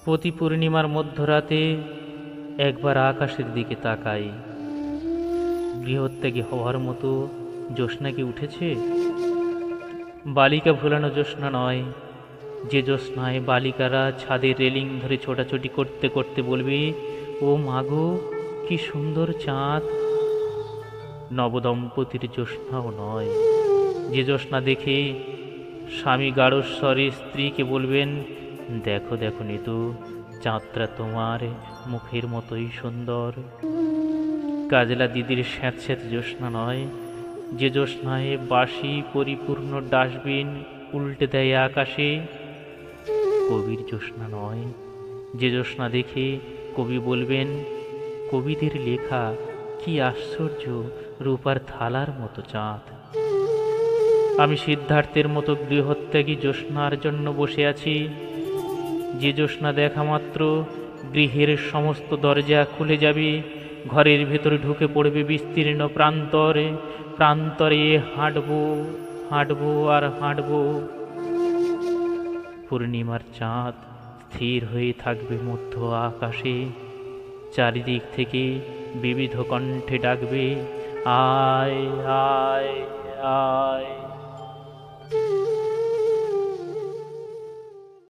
প্রতি পূর্ণিমার মধ্যরাতে একবার আকাশের দিকে তাকাই। গৃহত্যাগী হওয়ার মতো জ্যোৎস্না কি উঠেছে? বালিকা ভুলানো জ্যোৎস্না নয়, যে জ্যোৎস্নায় বালিকারা ছাদের রেলিং ধরে ছোটাছুটি করতে করতে বলবে, ও মাগো কি সুন্দর চাঁদ। নবদম্পতির জ্যোৎস্নাও নয়, যে জ্যোৎস্না দেখে স্বামী গাঢ়স্বরে স্ত্রীকে বলবেন, দেখো দেখো নিতু, চাঁদটা তোমার মুখের মতোই সুন্দর। কাজলা দিদির স্যাঁতস্যাঁতে জ্যোৎস্না নয়, যে জ্যোৎস্নায় বাঁশি পরিপূর্ণ ডাস্টবিন উল্টে দেয় আকাশে। কবির জ্যোৎস্না নয়, যে জ্যোৎস্না দেখে কবি বলবেন, কবিদের লেখা কি আশ্চর্য, রূপার থালার মতো চাঁদ। আমি সিদ্ধার্থের মতো গৃহত্যাগী জ্যোৎস্নার জন্য বসে আছি, যে জ্যোৎস্না দেখা মাত্র গৃহের সমস্ত দরজা খুলে যাবে, ঘরের ভেতরে ঢুকে পড়বে বিস্তীর্ণ প্রান্তরে। প্রান্তরে হাঁটবো হাঁটবো আর হাঁটবো। পূর্ণিমার চাঁদ স্থির হয়ে থাকবে মধ্য আকাশে, চারিদিক থেকে বিবিধ কণ্ঠে ডাকবে, আয় আয় আয়।